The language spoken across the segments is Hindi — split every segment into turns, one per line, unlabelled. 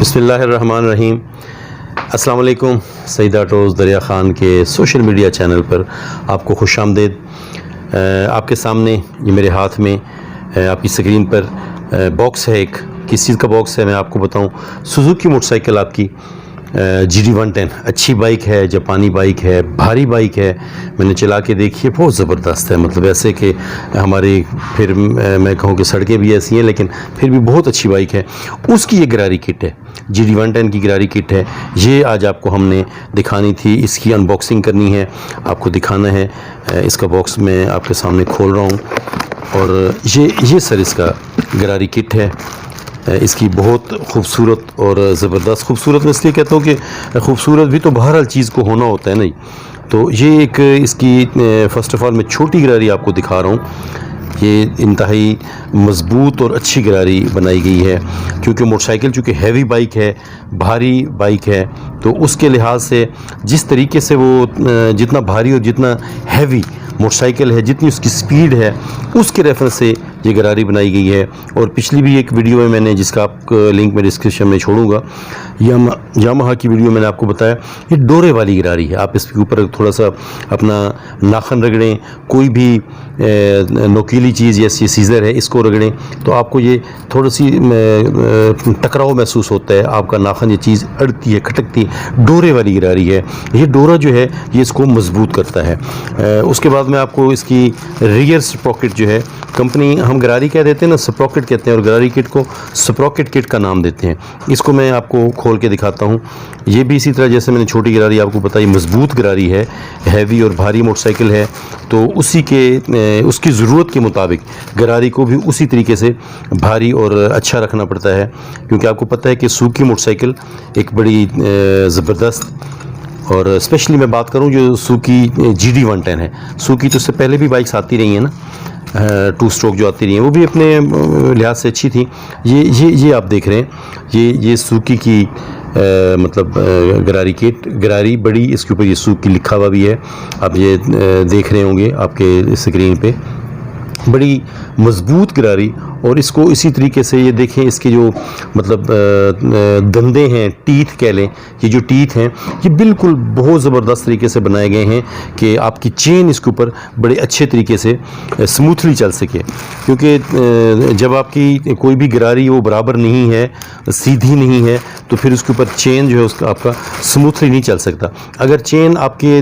बिस्मिल्लाहिर्रहमानिर्रहीम। अस्सलाम वालेकुम। सईद ऑटोज़ दरिया ख़ान के सोशल मीडिया चैनल पर आपको खुशामदीद। आपके सामने ये मेरे हाथ में आपकी स्क्रीन पर बॉक्स है। एक किस चीज़ का बॉक्स है मैं आपको बताऊं। सुजुकी मोटरसाइकिल आपकी GD110 अच्छी बाइक है, जापानी बाइक है, भारी बाइक है। मैंने चला के देखी है, बहुत ज़बरदस्त है। मतलब ऐसे कि हमारी फिर मैं कहूँ कि सड़कें भी ऐसी हैं, लेकिन फिर भी बहुत अच्छी बाइक है। उसकी ये गरारी किट है, GD110 की गरारी किट है। ये आज आपको हमने दिखानी थी, इसकी अनबॉक्सिंग करनी है, आपको दिखाना है। इसका बॉक्स मैं आपके सामने खोल रहा हूँ और ये सर इसका गरारी किट है। इसकी बहुत खूबसूरत और ज़बरदस्त, खूबसूरत मैं इसलिए कहता हूँ कि खूबसूरत भी तो बहरहाल चीज़ को होना होता है नहीं। तो ये एक इसकी फ़र्स्ट ऑफ़ ऑल मैं छोटी गरारी आपको दिखा रहा हूँ। ये इंतहाई मज़बूत और अच्छी गरारी बनाई गई है, क्योंकि मोटरसाइकिल चूँकि हैवी बाइक है, भारी बाइक है, तो उसके लिहाज से जिस तरीके से वो जितना भारी और जितना हैवी मोटरसाइकिल है, जितनी उसकी स्पीड है, उसके रेफरेंस से ये गरारी बनाई गई है। और पिछली भी एक वीडियो में मैंने, जिसका आप लिंक मैं डिस्क्रिप्शन में छोड़ूंगा, यामाहा की वीडियो मैंने आपको बताया ये डोरे वाली गरारी है। आप इसके ऊपर थोड़ा सा अपना नाखन रगड़ें, कोई भी नोकीली चीज़ जैसी सीज़र है इसको रगड़ें तो आपको ये थोड़ी सी टकराव महसूस होता है, आपका नाखन ये चीज़ अड़ती है, खटकती है। डोरे वाली गरारी है। ये डोरा जो है ये इसको मजबूत करता है। उसके बाद में आपको इसकी रियर स्प्रॉकेट जो है, कंपनी हम गरारी कह देते हैं ना, स्प्रॉकेट कहते हैं, और गरारी किट को स्प्रॉकेट किट का नाम देते हैं। इसको मैं आपको खोल के दिखाता हूँ। ये भी इसी तरह जैसे मैंने छोटी गरारी आपको बताई, मजबूत गरारी है, हैवी और भारी मोटरसाइकिल है, तो उसी के उसकी ज़रूरत के मुताबिक गरारी को भी उसी तरीके से भारी और अच्छा रखना पड़ता है। क्योंकि आपको पता है कि सुजुकी मोटरसाइकिल एक बड़ी ज़बरदस्त, और स्पेशली मैं बात करूं जो सुजुकी GD110 है। सुजुकी तो उससे पहले भी बाइक्स आती रही हैं ना, 2 स्ट्रोक जो आती रही हैं, वो भी अपने लिहाज से अच्छी थी। ये आप देख रहे हैं, ये सुजुकी की मतलब गरारी किट, गरारी बड़ी, इसके ऊपर ये सुजुकी लिखा हुआ भी है। आप ये देख रहे होंगे आपके स्क्रीन पे, बड़ी मज़बूत गरारी। और इसको इसी तरीके से ये देखें, इसके जो मतलब दंदे हैं, टीथ कह लें, ये जो टीथ हैं ये बिल्कुल बहुत ज़बरदस्त तरीके से बनाए गए हैं कि आपकी चेन इसके ऊपर बड़े अच्छे तरीके से स्मूथली चल सके। क्योंकि जब आपकी कोई भी गरारी वो बराबर नहीं है, सीधी नहीं है, तो फिर उसके ऊपर चेन जो है उसका आपका स्मूथली नहीं चल सकता। अगर चेन आपके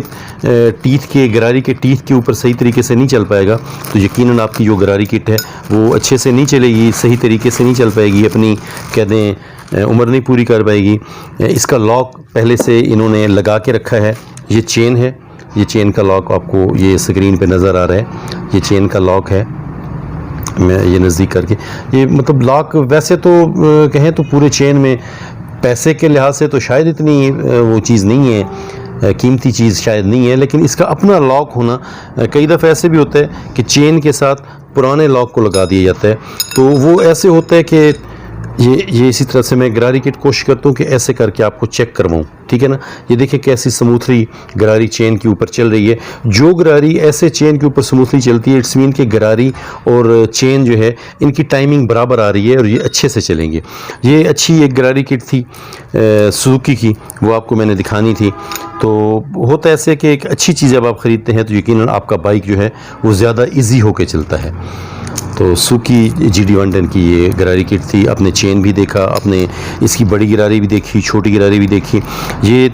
टीथ के, गरारी के टीथ के ऊपर सही तरीके से नहीं चल पाएगा तो यकीनन आपकी जो गरारी किट है वो अच्छे से नहीं चलेगी, सही तरीके से नहीं चल पाएगी, अपनी कह दें उम्र नहीं पूरी कर पाएगी। इसका लॉक पहले से इन्होंने लगा के रखा है। ये चेन है, ये चेन का लॉक आपको ये स्क्रीन पे नज़र आ रहा है। ये चेन का लॉक है, मैं ये नज़दीक करके, ये मतलब लॉक वैसे तो कहें तो पूरे चेन में पैसे के लिहाज से तो शायद इतनी वो चीज़ नहीं है, कीमती चीज़ शायद नहीं है, लेकिन इसका अपना लॉक होना, कई दफ़े ऐसे भी होता है कि चेन के साथ पुराने लॉक को लगा दिया जाता है, तो वो ऐसे होता है कि ये इसी तरह से मैं गरारी किट कोशिश करता हूँ कि ऐसे करके आपको चेक करवाऊँ, ठीक है ना। ये देखिए कैसी स्मूथली गरारी चेन के ऊपर चल रही है। जो गरारी ऐसे चेन के ऊपर स्मूथली चलती है, इट्स मीन कि गरारी और चेन जो है इनकी टाइमिंग बराबर आ रही है और ये अच्छे से चलेंगे। ये अच्छी एक गरारी किट थी सुजुकी की, वो आपको मैंने दिखानी थी। तो होता ऐसे कि एक अच्छी चीज़ जब आप ख़रीदते हैं तो यकीनन आपका बाइक जो है वो ज़्यादा ईजी होकर चलता है। तो सुजुकी GD110 की ये गरारी किट थी। आपने चेन भी देखा, आपने इसकी बड़ी गरारी भी देखी, छोटी गरारी भी देखी। ये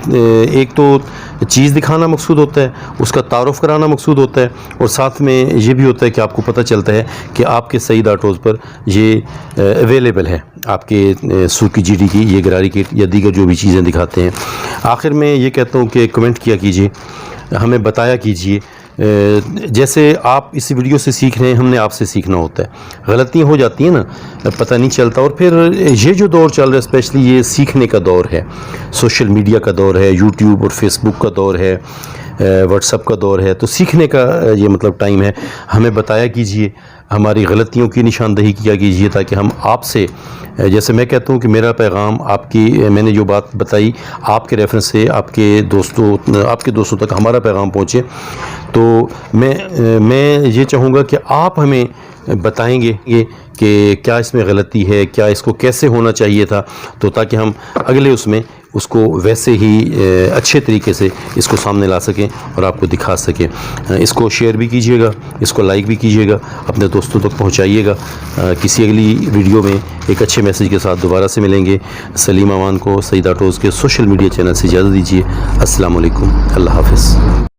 एक तो चीज़ दिखाना मकसूद होता है, उसका तारुफ कराना मकसूद होता है, और साथ में ये भी होता है कि आपको पता चलता है कि आपके सईद ऑटोज़ पर ये अवेलेबल है, आपके सुजुकी GD की ये गरारी किट या दीगर जो भी चीज़ें दिखाते हैं। आखिर में ये कहता हूँ कि कमेंट किया कीजिए, हमें बताया कीजिए। जैसे आप इस वीडियो से सीख रहे हैं, हमने आपसे सीखना होता है। गलतियां हो जाती हैं ना, पता नहीं चलता। और फिर ये जो दौर चल रहा है, स्पेशली ये सीखने का दौर है, सोशल मीडिया का दौर है, यूट्यूब और फेसबुक का दौर है, व्हाट्सएप का दौर है, तो सीखने का ये मतलब टाइम है। हमें बताया कीजिए, हमारी गलतियों की निशानदही किया कीजिए, ताकि हम आपसे, जैसे मैं कहता हूँ कि मेरा पैगाम आपकी, मैंने जो बात बताई आपके रेफरेंस से आपके दोस्तों तक हमारा पैगाम पहुँचे। तो मैं ये चाहूँगा कि आप हमें बताएंगे कि क्या इसमें गलती है, क्या इसको कैसे होना चाहिए था, तो ताकि हम अगले उसमें उसको वैसे ही अच्छे तरीके से इसको सामने ला सकें और आपको दिखा सकें। इसको शेयर भी कीजिएगा, इसको लाइक भी कीजिएगा, अपने दोस्तों तक पहुंचाइएगा। किसी अगली वीडियो में एक अच्छे मैसेज के साथ दोबारा से मिलेंगे। सलीम अमान को सईद ऑटोज़ के सोशल मीडिया चैनल से इजाज़त दीजिए। अस्सलाम वालेकुम, अल्लाह हाफ़िज़।